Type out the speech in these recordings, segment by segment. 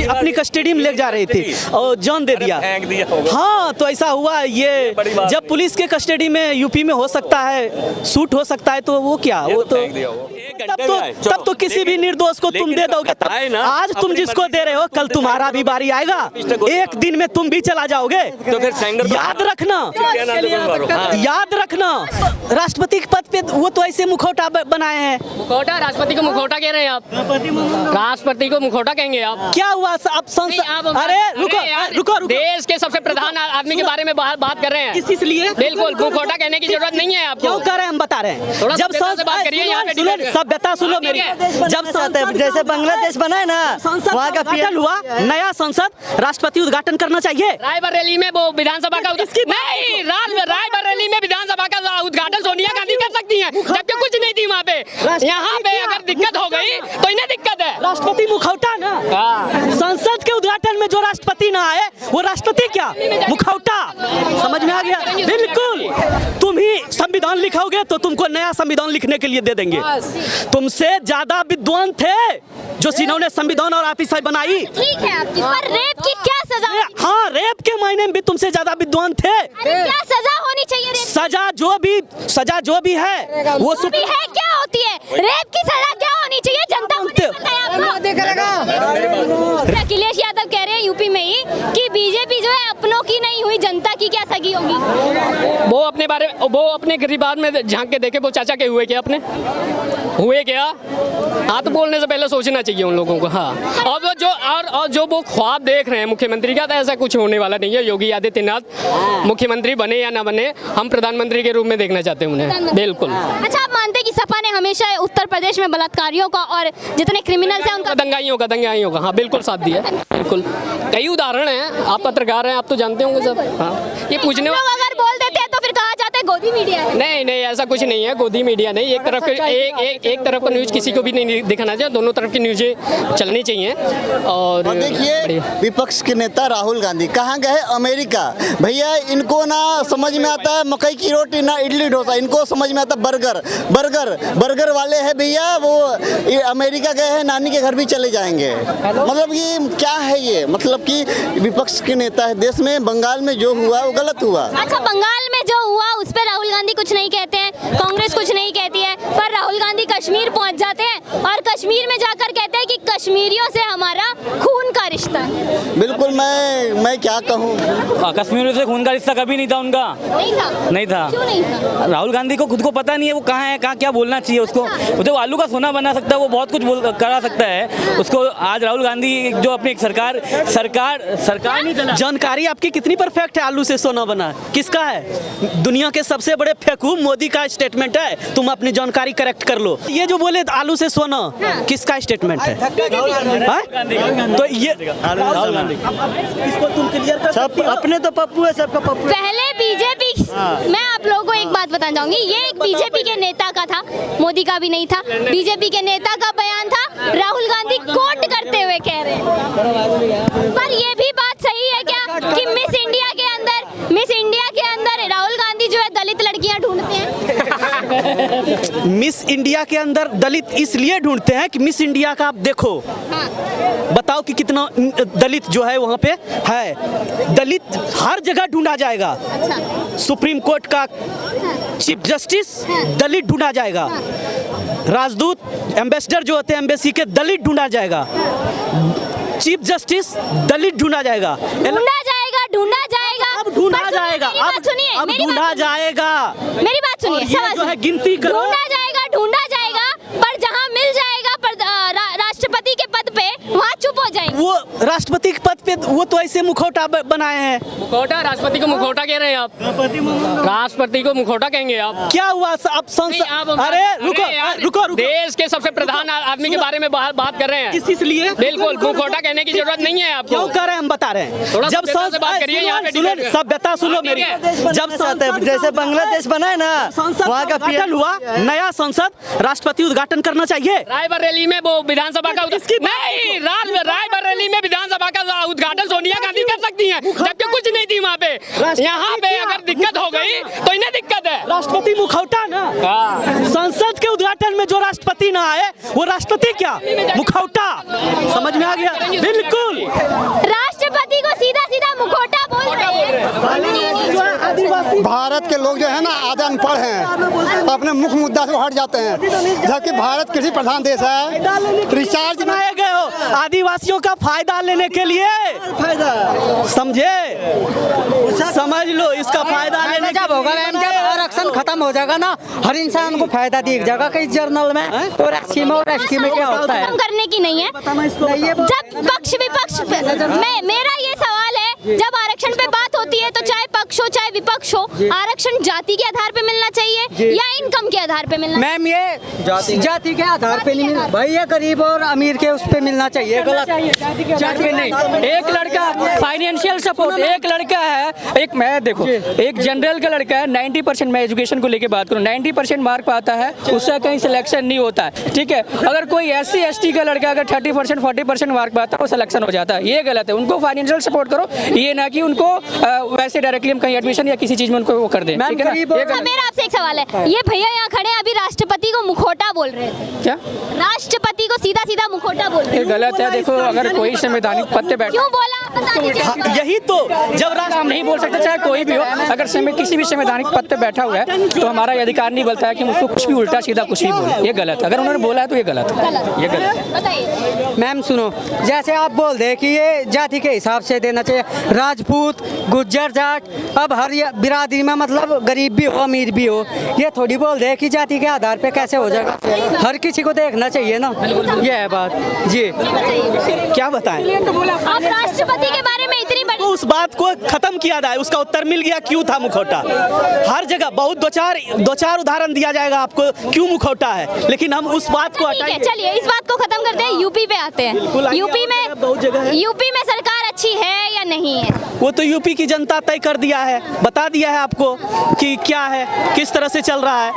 अपनी कस्टडी में ले जा रही थी और जान दे दिया। हाँ, तो ऐसा हुआ। ये जब पुलिस के कस्टडी में यूपी में हो सकता है, शूट हो सकता है, तो वो क्या, वो तो तब तो किसी भी निर्दोष को तुम दे दोगे। आज तुम जिसको दे रहे हो, कल तुम्हारा भी बारी आएगा, एक दिन में तुम भी चला जाओगे। तो फिर याद रखना राष्ट्रपति के पद पे वो तो ऐसे मुखौटा बनाए हैं। मुखौटा, राष्ट्रपति को मुखौटा कह रहे हैं आप? राष्ट्रपति को मुखौटा कहेंगे आप? क्या हुआ आप संसद? अरे रुको, देश के सबसे प्रधान आदमी के बारे में बात कर रहे हैं। किस लिए? बिल्कुल, मुखौटा कहने की जरूरत नहीं है आपको। क्यों कर रहे हैं, हम बता रहे हैं। जब बात करिए, यहाँ पे सभ्यता सुनो मेरी। जब जैसे बांग्लादेश बना है ना, वहाँ का उद्घाटन हुआ, नया संसद राष्ट्रपति उद्घाटन करना चाहिए। रायबरेली में वो विधानसभा का नहीं, रायबरेली में विधानसभा का उद्घाटन सोनिया गांधी कर सकती हैं, जबकि कुछ नहीं थी वहाँ पे। यहाँ पे अगर दिक्कत हो गई तो इन्हें दिक्कत है। राष्ट्रपति मुखौटा ना, संसद के उद्घाटन में जो राष्ट्रपति ना आए वो राष्ट्रपति क्या, मुखौटा। समझ में आ गया? बिल्कुल। तुम ही संविधान लिखोगे तो तुमको नया संविधान लिखने के लिए दे देंगे। तुमसे ज्यादा विद्वान थे जो जिन्होंने संविधान और ऑफिसर बनाई। ठीक है आपकी, पर रेप की क्या सजा? हाँ, रेप के मायने में भी तुमसे ज्यादा विद्वान थे। क्या सजा होनी चाहिए? सजा जो भी है वो भी है, क्या होती है रेप की सजा, क्या होनी चाहिए? जनता को नहीं पता है आपको। अखिलेश यादव कह रहे हैं यूपी में ही कि बीजेपी जो है अपनों की नहीं हुई, जनता की क्या सगी होगी? वो अपने गरीबाद में झांक के देखे, वो चाचा के हुए क्या, अपने हुए क्या? हाँ, तो बोलने से पहले सोचना चाहिए उन लोगों को। हाँ, और जो वो ख्वाब देख रहे हैं मुख्यमंत्री का, तो ऐसा कुछ होने वाला नहीं है। योगी आदित्यनाथ मुख्यमंत्री बने या ना बने, हम प्रधानमंत्री के रूप में देखना चाहते हैं उन्हें। बिल्कुल। अच्छा, आप मानते हैं कि सपा ने हमेशा उत्तर प्रदेश में बलात्कारियों का और जितने क्रिमिनल्स हैं उनका, दंगाइयों का हाँ बिल्कुल साथ दिया। बिल्कुल, कई उदाहरण हैं, आप पत्रकार हैं, आप तो जानते होंगे सब। हाँ, ये पूछने लोग अगर बोल देते हैं तो फिर कहा जाता है गोदी मीडिया है। नहीं, ऐसा कुछ नहीं है, गोदी मीडिया नहीं। एक तरफ का न्यूज किसी को भी नहीं दिखाना चाहिए, दोनों तरफ की न्यूज़ें चलनी चाहिए। और देखिए, विपक्ष के नेता राहुल गांधी कहाँ गए? अमेरिका। भैया, इनको ना समझ में आता है मकई की रोटी, ना इडली डोसा, इनको समझ में आता बर्गर वाले हैं भैया। वो अमेरिका गए हैं, नानी के घर भी चले जाएंगे। मतलब कि क्या है ये, मतलब कि विपक्ष के नेता है देश में। बंगाल में जो हुआ वो गलत हुआ। अच्छा, बंगाल में जो हुआ उस पर राहुल गांधी कुछ नहीं कहते हैं, कांग्रेस कुछ नहीं कहती है, पर राहुल गांधी कश्मीर पहुंच जाते हैं और कश्मीर में जाकर कहते हैं कि कश्मीरियों से हमारा खून का रिश्ता है। बिल्कुल, मैं क्या कहूँ, कश्मीरियों से खून का रिश्ता कभी नहीं था उनका। नहीं था। क्यों नहीं था? राहुल गांधी को खुद को पता नहीं है वो कहाँ है, कहाँ क्या बोलना चाहिए उसको। वो तो आलू का सोना बना सकता है, वो बहुत कुछ करा सकता है उसको। आज राहुल गांधी जो अपनी सरकार नहीं चला। जानकारी आपकी कितनी परफेक्ट है? आलू से सोना बना किसका है? दुनिया के सबसे बड़े फेंकू मोदी का स्टेटमेंट है। तुम अपनी जानकारी करेक्ट कर लो। ये जो बोले आलू से सोना, किसका स्टेटमेंट है? तो ये राहुल गांधी, इसको तुम क्लियर कर सकती हो? अपने तो पप्पू है, सबका पप्पू। पहले बीजेपी, मैं आप लोगों को एक बात बताना चाहूंगी, ये एक बीजेपी के नेता का था, मोदी का भी नहीं था। बीजेपी के नेता का बयान था, राहुल गांधी कोट करते हुए कह रहे हैं। पर ये भी बात सही है क्या कि मिस इंडिया के अंदर राहुल गांधी जो है दलित लड़कियां ढूंढते हैं? मिस इंडिया के अंदर दलित इसलिए ढूंढते हैं कि मिस इंडिया का आप देखो, बताओ कि कितना दलित जो है वहाँ पे है। दलित हर जगह ढूंढा जाएगा। सुप्रीम कोर्ट का चीफ जस्टिस दलित ढूंढा जाएगा। राजदूत एम्बेसडर जो होते हैं एम्बेसी के, दलित ढूंढा जाएगा। चीफ जस्टिस दलित ढूंढा जाएगा। अब ढूंढा जाएगा। अब ढूंढा जाएगा। मेरी बात सुनिए, जो है गिनती करो। ढूंढा जाएगा, पर जहाँ मिल जाएगा राष्ट्रपति के पद पे, वहाँ चुप हो जाएंगे। वो राष्ट्रपति के पद पे वो तो ऐसे मुखौटा बनाए हैं। मुखौटा, राष्ट्रपति को मुखौटा कह रहे हैं आप? राष्ट्रपति को मुखौटा कहेंगे आप? क्या हुआ आप संसद? अरे रुको, देश के सबसे प्रधान आदमी के बारे में बात कर रहे हैं। किस लिए? बिल्कुल, मुखौटा कहने की जरूरत नहीं है आपको। क्यों कर रहे हैं, हम बता रहे हैं। जब बात करिए, यहाँ पे सभ्यता सुनो मेरी। जब जैसे बांग्लादेश बना है ना, वहाँ का उद्घाटन हुआ, नया संसद राष्ट्रपति उद्घाटन करना चाहिए। रायबरेली में वो विधानसभा का नहीं, रायबरेली में विधानसभा का उद्घाटन सोनिया गांधी कर सकती हैं, जबकि कुछ नहीं थी वहाँ पे। यहाँ पे अगर दिक्कत हो गई तो इन्हें दिक्कत है। राष्ट्रपति मुखौटा ना, संसद के उद्घाटन में जो राष्ट्रपति ना आए वो राष्ट्रपति क्या, मुखौटा। समझ में आ गया? बिल्कुल। राष्ट्रपति को सीधा सीधा मुखौटा बोल रहे हैं। भारत के लोग जो है ना आधे अनपढ़ हैं, अपने मुख्य मुद्दा से हट जाते हैं। जबकि भारत कृषि प्रधान देश है। रिचार्ज बनाए गए हो आदिवासियों का फायदा लेने के लिए, समझे? समझ लो, इसका फायदा लेने जब होगा मैम, जब आरक्षण खत्म हो जाएगा ना, हर इंसान को फायदा दिख जाएगा कई जर्नल में और स्कीम में क्या होता है। खत्म करने की नहीं है। जब पक्ष विपक्ष मेरा ये सवाल है, जब आरक्षण पे बात होती है तो चाहे पक्ष हो चाहे विपक्ष हो, आरक्षण जाति के आधार पे मिलना चाहिए या इनकम के आधार पे मिलना? मैम ये जाति के आधार पे नहीं मिल भाई, ये गरीब और अमीर के उस पे मिलना चाहिए। गलत जाति पे नहीं। एक लड़का फाइनेंशियल सपोर्ट, एक लड़का है, एक मैं देखो एक जनरल का लड़का है, 90% मैं एजुकेशन को लेके बात करूँ, 90% मार्क पाता है, उसका कहीं सिलेक्शन नहीं होता है, ठीक है। अगर कोई SC ST का लड़का अगर 30% 40% मार्क पाता है, वो सिलेक्शन हो जाता है, ये गलत है। उनको फाइनेंशियल सपोर्ट करो, ये ना कि उनको वैसे डायरेक्टली हम कहीं एडमिशन या किसी चीज में उनको वो कर दें, ठीक है ना? मेरा आपसे एक सवाल है, ये भैया यहाँ खड़े अभी राष्ट्रपति को मुखौटा बोल रहे थे, क्या राष्ट्रपति को सीधा सीधा मुखौटा बोल रहे ये गलत है। देखो अगर कोई संवैधानिक पद पे बैठा, क्यों बोला आप बता दीजिए। हाँ, यही तो जब हम नहीं बोल सकते, चाहे कोई भी हो, अगर किसी भी संवैधानिक पद पे बैठा हुआ है तो हमारा ये अधिकार नहीं बोलता है कि उसको कुछ भी उल्टा सीधा कुछ भी बोले, ये गलत है। अगर उन्होंने बोला है तो ये गलत है, ये गलत है। बताइए मैम सुनो, जैसे आप बोल दे कि ये जाति के हिसाब से देना चाहिए, राजपूत गुज्जर जाट, अब हर बिरादरी में मतलब गरीब भी हो अमीर भी हो, ये थोड़ी बोल दे कि जाति के आधार पे कैसे हो जाएगा। हर किसी को देखना चाहिए ना, ये है बात जी। क्या बताएं? आप राष्ट्रपति के बारे में इतनी बड़ी तो उस बात को खत्म किया जाए, उसका उत्तर मिल गया क्यों था मुखौटा। हर जगह बहुत दो चार उदाहरण दिया जाएगा आपको क्यों मुखौटा है, लेकिन हम उस बात को ठीक है, चलिए इस बात को खत्म करते हैं, यूपी पे आते हैं। यूपी में सरकार अच्छी है या नहीं है? वो तो यूपी की जनता तय कर दिया है, बता दिया है आपको कि क्या है, किस तरह से चल रहा है।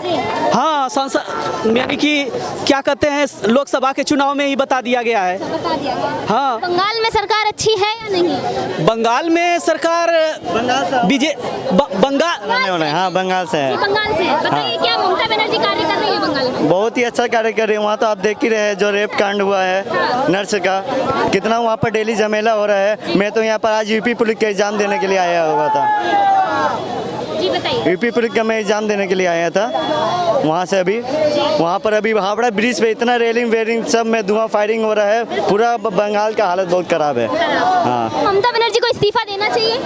हाँ, संसद यानी कि क्या कहते हैं, लोकसभा के चुनाव में ही बता दिया गया है। बता दिया गया। हाँ, बंगाल में सरकार अच्छी है या नहीं? बंगाल में सरकार बंगाल हाँ बंगाल से है। बंगाल से बताइए, क्या ममता बनर्जी कार्य कर रही है बंगाल में? बहुत ही अच्छा कार्य कर रही है। वहाँ तो आप देख ही रहे हैं जो रेप कांड हुआ है नर्स का, कितना वहाँ पर डेली झमेला हो रहा है। मैं तो यहाँ पर आज यूपी पुलिस का एग्जाम देने के लिए आया हुआ था। जी बताइए। यूपी पुलिस का मैं एग्जाम देने के लिए आया था। वहाँ से अभी वहाँ पर अभी हावड़ा ब्रिज पे इतना रेलिंग वेलिंग सब में धुआं फायरिंग हो रहा है, पूरा बंगाल का हालत बहुत खराब है। हाँ, ममता बनर्जी को इस्तीफा देना चाहिए?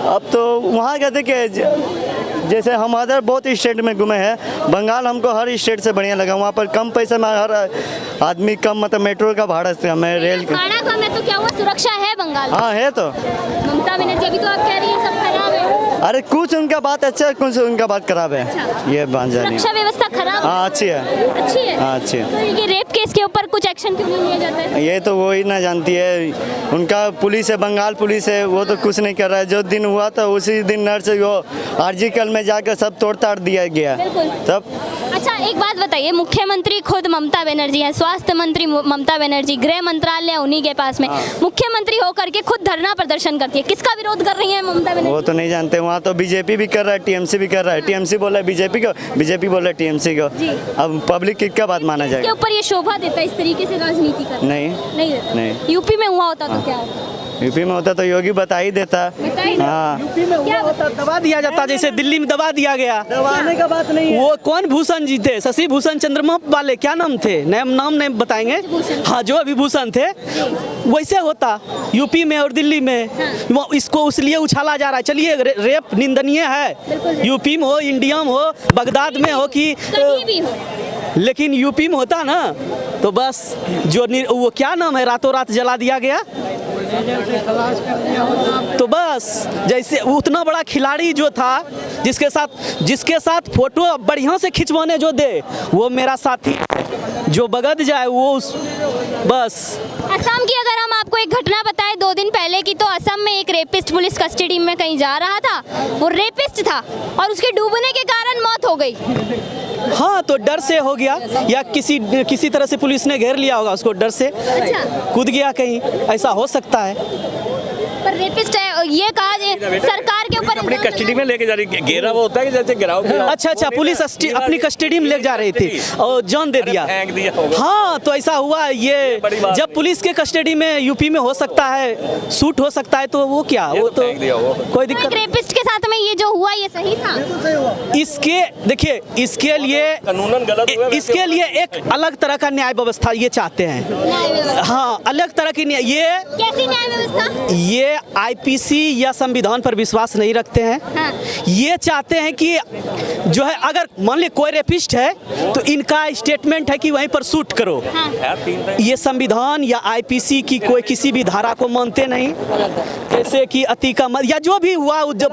अब तो वहाँ कहते कि जैसे हम अदर बहुत स्टेट में घूमे हैं, बंगाल हमको हर स्टेट से बढ़िया लगा। वहाँ पर कम पैसे में हर आदमी कम, मतलब मेट्रो का भाड़ा कम है, रेल का भाड़ा कम है, तो क्या हुआ, सुरक्षा है बंगाल में? हाँ है। तो ममता बनर्जी अभी तो आप कह रही है सब खराब है। अरे कुछ उनका बात अच्छा है, कुछ उनका बात खराब है। अच्छा। ये बात जानी। सुरक्षा व्यवस्था खराब है? हाँ अच्छी है। अच्छी है? हाँ अच्छी है। तो ये रेप केस के ऊपर कुछ एक्शन क्यों नहीं लिया जाता है? ये तो वो ही ना जानती है, उनका पुलिस है, बंगाल पुलिस है, वो तो कुछ नहीं कर रहा है। जो दिन हुआ था उसी दिन नर्स वो आर्जिकल में जाकर सब तोड़ ताड़ दिया गया तब। अच्छा एक बात बताइए, मुख्यमंत्री खुद ममता बनर्जी हैं, स्वास्थ्य मंत्री ममता बनर्जी, गृह मंत्रालय उन्हीं के पास में, मुख्यमंत्री होकर के खुद धरना प्रदर्शन करती है, किसका विरोध कर रही है ममता बनर्जी? वो तो नहीं जानते। वहाँ तो बीजेपी भी कर रहा है, टीएमसी भी कर रहा है। टीएमसी बोल रहा है बीजेपी को, बीजेपी बोल रहा है टीएमसी को। अब पब्लिक किसका बात माना इसके जाएगा? ऊपर ये शोभा देता है इस तरीके से राजनीति करना? नहीं देता। नहीं। यूपी में हुआ होता तो क्या होता? यूपी में होता तो योगी बता ही देता। हाँ यूपी में हुआ होता दबा दिया जाता, जैसे दिल्ली में दबा दिया गया। दबाने का बात नहीं है। वो कौन भूषण जी थे, शशि भूषण चंद्रमा वाले, क्या नाम थे, नाम नहीं बताएंगे। हाँ, जो अभी भूषण थे वैसे होता यूपी में और दिल्ली में। वो इसको इसलिए उछाला जा रहा है। चलिए रेप निंदनीय है, यूपी में हो, इंडिया में हो, बगदाद में हो कि कहीं भी हो, लेकिन यूपी में होता ना तो बस जो वो क्या नाम है, रातों रात जला दिया गया। तो बस जैसे उतना बड़ा खिलाड़ी जो था, जिसके साथ फोटो बढ़िया से खिंचवाने जो दे, वो मेरा साथी है। जो बगद जाए वो बस। असम की अगर हम आपको एक घटना बताएं 2 दिन पहले की, तो असम में एक रेपिस्ट पुलिस कस्टडी में कहीं जा रहा था, वो रेपिस्ट था और उसके डूबने के कारण मौत हो गई। हाँ, तो डर से हो गया या किसी तरह से पुलिस ने घेर लिया होगा उसको, डर से अच्छा। कूद गया कहीं, ऐसा हो सकता है। पर रेपिस्ट है, ये कहा सरकार के ऊपर अपनी इल्जाम कस्टडी में लेके जा रही, घेरा वो होता है कि जैसे गिराओ अच्छा पुलिस अपनी कस्टडी में ले जा रही थी और जान दे दिया। फेंक दिया होगा। हाँ तो ऐसा हुआ ये, बड़ी बात जब पुलिस के कस्टडी में यूपी में हो सकता है, शूट हो सकता है, तो वो क्या, वो तो फेंक दिया होगा। कोई एक दिक्कत। रेपिस्ट के साथ में ये जो हुआ ये सही था? इसके देखिए, इसके लिए कानूनन गलत हुआ, वैसे इसके लिए एक अलग तरह का न्याय व्यवस्था ये चाहते हैं। न्याय व्यवस्था हाँ, अलग तरह की न्याय, कैसी न्याय व्यवस्था? ये आईपीसी या संविधान पर विश्वास नहीं रखते हैं। हाँ। ये चाहते हैं कि जो है, अगर मान ली कोई रेपिस्ट है तो इनका स्टेटमेंट है कि वहीं पर शूट करो। ये संविधान या आईपीसी की कोई किसी भी धारा को मानते नहीं, जैसे कि अति का या जो भी हुआ, जब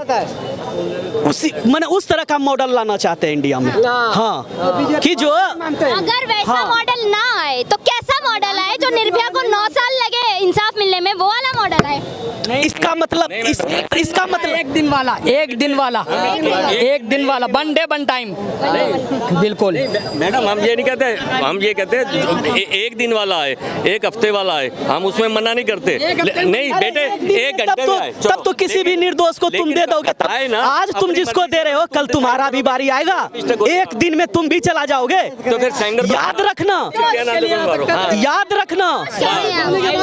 उसी मैंने उस तरह का मॉडल लाना चाहते हैं इंडिया में। हाँ, कि जो अगर वैसा हाँ। मॉडल ना आए तो कैसा मॉडल आए जो निर्भया को 9 साल लगे इंसाफ मिलने में, वो वाला मॉडल आए? इसका मतलब इसका मतलब एक दिन वाला वन डे वन टाइम, बिल्कुल। मैडम हम ये नहीं कहते, हम ये कहते हैं एक दिन वाला है, एक हफ्ते वाला है, हम उसमें मना नहीं करते। नहीं बेटे, एक घंटे में आए, तब तो किसी भी निर्दोष को तुम दे दोगे। आए ना, आज तुम जिसको दे रहे हो, कल तुम्हारा भी बारी आएगा, एक दिन में तुम भी चला जाओगे। तो फिर सेंगर याद रखना, हाँ। याद रखना,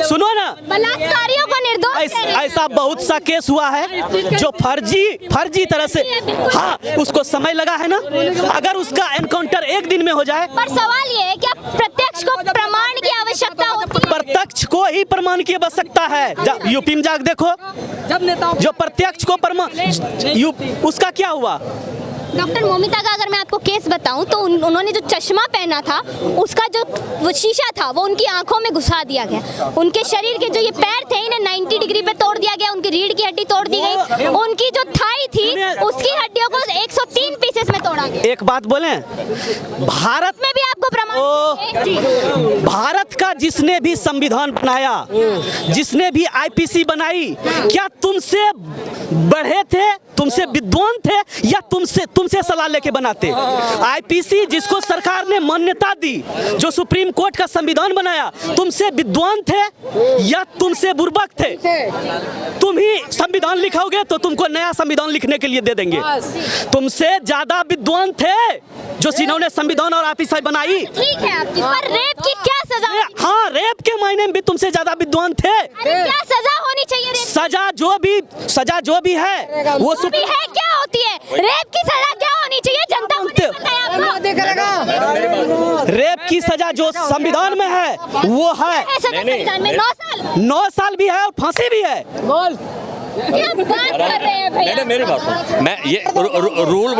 सुनो ना, बलात्कारियों को निर्दोष कह रहे हैं। ऐसा बहुत सा केस हुआ है जो फर्जी तरह से, हाँ, उसको समय लगा है ना। अगर उसका एनकाउंटर एक दिन में हो जाए, पर सवाल ये है, क्या प्रत्यक्ष को प्रमाण की आवश्यकता होती है? प्रत्यक्ष को ही प्रमाण की आवश्यकता है। यूपी में जाकर देखो, जो प्रत्यक्ष को प्रमाण, उसका क्या हुआ? डॉक्टर मोमिता का अगर मैं आपको केस बताऊं तो उन्होंने जो चश्मा पहना था, उसका जो वो शीशा था वो उनकी आंखों में घुसा दिया गया। उनके शरीर के जो ये पैर थे, इन्हें 90 डिग्री पे तोड़ दिया गया, उनकी रीढ़ की हड्डी तोड़ दी गई, उनकी जो थाई थी उसकी हड्डियों को 103 पीसेस में तोड़ा गया। एक बात बोलें, भारत में भी आपको प्रमाण, भारत का जिसने भी संविधान बनाया, जिसने भी आईपीसी बनाई, क्या तुमसे बढ़े थे, तुमसे विद्वान थे, या तुमसे सलाह लेके बनाते? आईपीसी जिसको सरकार ने मान्यता दी, जो सुप्रीम कोर्ट का संविधान बनाया, तुमसे विद्वान थे या तुमसे बुर्बक थे? तुम ही संविधान लिखोगे तो तुमको नया संविधान लिखने के लिए दे देंगे। तुमसे ज्यादा विद्वान थे जो जिन्होंने संविधान और आईपीसी बनाई। ठीक है आपकी, पर रेप की क्या सजा? हाँ, रेप के मायने में भी तुमसे ज्यादा विद्वान थे। क्या सजा होनी चाहिए? सजा जो भी है वो भी है, क्या होती है रेप की सजा? क्या होनी चाहिए? जनता को नहीं पता है आपको? रेप की सजा जो संविधान में है वो है सजा संविधान में 9 साल। 9 साल भी है और फांसी भी है। क्या बात कर रहे हैं भैया? मेरी बात सुनो। मैं ये रूल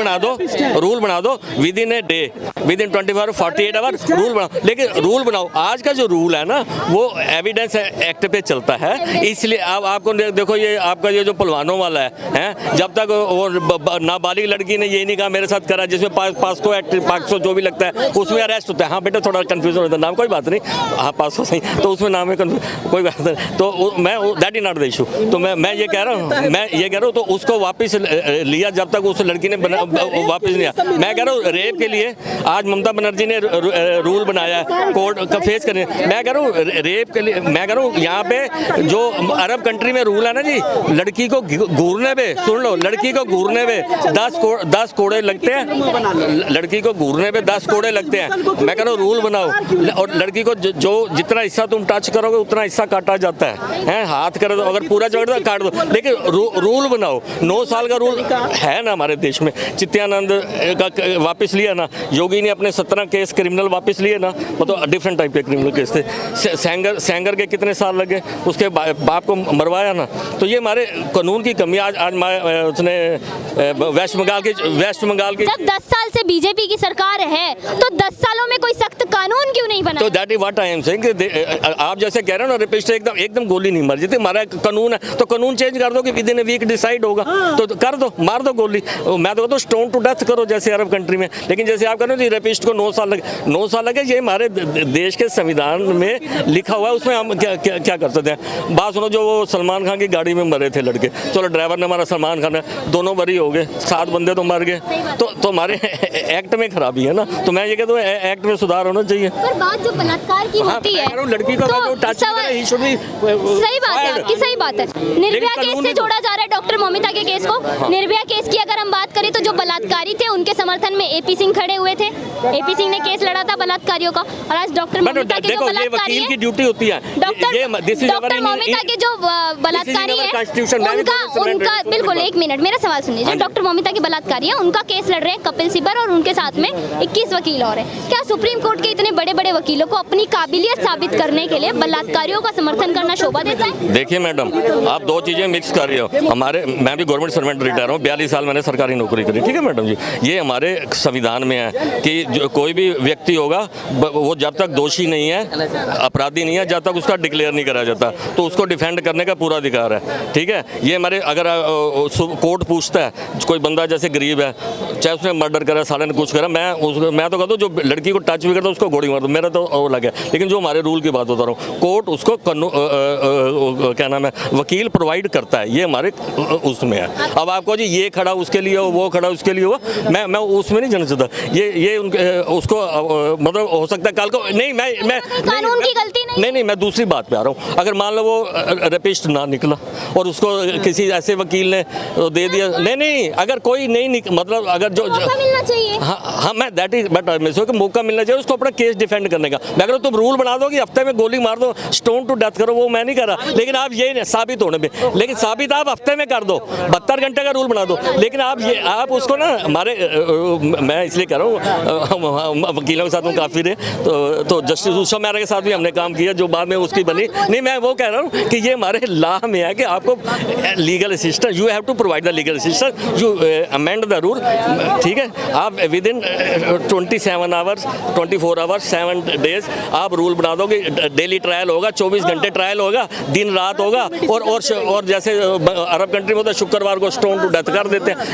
बना दो within a day, within 24 48 hour rule बनाओ। लेकिन रूल बनाओ, आज का जो रूल है ना वो एविडेंस एक्ट पे चलता है। इसलिए अब आपको देखो, ये आपका ये जो पहलवानों वाला है, जब तक वो नाबालिग लड़की ने ये नहीं कहा मेरे साथ करा, जिसमें पास्को एक्ट 500 जो भी लगता है उसमें अरेस्ट होता है। हाँ बेटा, थोड़ा कंफ्यूजन होता है, नाम कोई बात नहीं, हाँ 500 सही, तो उसमें नाम है कोई बात नहीं। तो मैं that is not the issue. तो मैं ये कह रहा हूँ तो उसको वापस लिया, जब तक उस लड़की ने वापस लिया। मैं कह रहा हूँ रेप के लिए आज ममता बनर्जी ने रूल बनाया है, कोर्ट का फेस करने। मैं कह रहा हूँ रेप के लिए, मैं कह रहा हूँ यहाँ पे जो अरब कंट्री में रूल है ना जी, लड़की को घूरने पे, सुन लो, लड़की को घूरने पे 10 कोड़े लगते हैं, लड़की को घूरने पे 10 कोड़े लगते हैं। मैं कह रहा हूँ रूल बनाओ, और लड़की को जो जितना हिस्सा तुम टच करोगे उतना हिस्सा काटा जाता है। हाथ कर दो, अगर पूरा जोड़ दो काट दो, लेकिन रूल बनाओ। 9 साल का रूल है ना हमारे देश में। चित्यानंद का वापस लिया ना, योगी ने अपने 17 केस क्रिमिनल वापस लिए ना, वो तो डिफरेंट टाइप के क्रिमिनल केस थे। सेंगर के कितने साल लगे, उसके बाप को मरवाया ना। तो ये हमारे कानून की कमी। आज उसने वेस्ट बंगाल की जब 10 साल से बीजेपी की सरकार है तो 10 सालों में कोई सख्त कानून क्यों नहीं बना? तो that is what I am saying. आप जैसे कह रहे हो ना, रेपिस्ट एकदम गोली नहीं मर जाती। हमारा कानून है तो कानून चेंज कर दो कि within a week decide होगा, तो कर दो, मार दो गोली। मैं तो कहता हूँ स्टोन टू डेथ करो जैसे अरब कंट्री में। लेकिन जैसे आप कह रहे हो रेपिस्ट को 9 साल लगे, ये हमारे देश के संविधान में लिखा हुआ है, उसमें हम क्या कर सकते हैं? बात सुनो, जो वो सलमान खान की गाड़ी में मरे थे लड़के, चलो ड्राइवर ने हमारा सलमान खान है, दोनों बरी हो गए, 7 बंदे तो मर गए, तो हमारे एक्ट में खराबी है ना। तो मैं ये कहता हूँ एक्ट में सुधार होना चाहिए। पर बात जो बलात्कार की हाँ, होती मैं है कह रहा हूँ, लड़की को अगर वो टच सवाल- करे, he should be, सही बात है आपकी, सही बात है। निर्भया केस कानून से में- जोड़ा जा रहा है डॉक्टर ममिता के केस को। निर्भया केस की अगर हम बात करें तो जो बलात्कारी थे उनके समर्थन में एपी सिंह खड़े हुए थे। एपी सिंह ने केस लड़ा था बलात्कारियों का, और आज डॉक्टर ममिता के जो देखो, ये बलात्कारी वकील की है, ड्यूटी होती है। डॉक्टर ममिता के जो बलात्कारी है उनका बिल्कुल, एक मिनट मेरा सवाल सुनिए। जो डॉक्टर ममिता के बलात्कारी है उनका केस लड़ रहे हैं कपिल सिब्बल और उनके साथ में 21 वकील और हैं। क्या सुप्रीम कोर्ट के इतने बड़े बड़े वकीलों को अपनी काबिलियत साबित करने के लिए बलात्कारियों का समर्थन करना शोभा देता है? देखिए मैडम, आप दो चीज़ें मिक्स कर रही हो। मैं भी गवर्नमेंट सर्वेंट रिटायर हूँ, 42 साल मैंने सरकारी नौकरी करी, ठीक है मैडम जी। ये हमारे संविधान में है कि जो कोई भी व्यक्ति होगा वो जब तक दोषी नहीं है, अपराधी नहीं है, जब तक उसका डिक्लेयर नहीं करा जाता तो उसको डिफेंड करने का पूरा अधिकार है, ठीक है। ये हमारे अगर कोर्ट पूछता है कोई बंदा जैसे गरीब है, चाहे उसने मर्डर करा, साले ने कुछ करा, मैं तो कहता हूँ जो लड़की को टच भी करता है उसको गोली मार दो, मेरा तो वो लगे। लेकिन जो हमारे रूल की बात बता रहा हूँ, कोर्ट उसको क्या नाम है, वकील प्रोवाइड करता है, ये हमारे उसमें है। अब आपको जी ये खड़ा उसके लिए हो, वो खड़ा उसके लिए हो, मैं उसमें नहीं जाना चाहता। ये उसको मतलब हो सकता है कल को नहीं, मैं कानून की गलती नहीं, मैं दूसरी बात पे आ रहा हूँ। अगर मान लो वो रेपिस्ट ना निकला और उसको किसी ऐसे वकील ने दे दिया, नहीं, अगर कोई नहीं मतलब अगर जो मौका मिलना चाहिए। हाँ, मैं दैट इज बट मौका मिलना चाहिए उसको अपना केस डिफेंड करने का। मैं अगर तुम रूल बना दो कि हफ्ते में गोली मार दो, स्टोन टू डेथ करो, वो मैं नहीं कर रहा। लेकिन आप ये साबित होने में, लेकिन साबित आप हफ्ते में कर दो, 72 घंटे का रूल बना दो। लेकिन आप उसको ना हमारे मैं इसलिए कह रहा हूँ, वकीलों के साथ में काफ़ी रहे तो जस्टिस उषा मेहरा के साथ भी हमने काम किया, जो बाद में उसकी बनी नहीं। मैं वो कह रहा हूँ कि ये हमारे लॉ में है कि आपको legal assistance, you have to provide the legal assistance, you amend the rule, ठीक है। आप within 27 hours 24 hours 7 days आप रूल बना दो कि डेली ट्रायल होगा, 24 घंटे ट्रायल होगा, दिन रात होगा, और जैसे अरब कंट्री में होता है शुक्रवार को स्टोन टू डेथ कर देते हैं।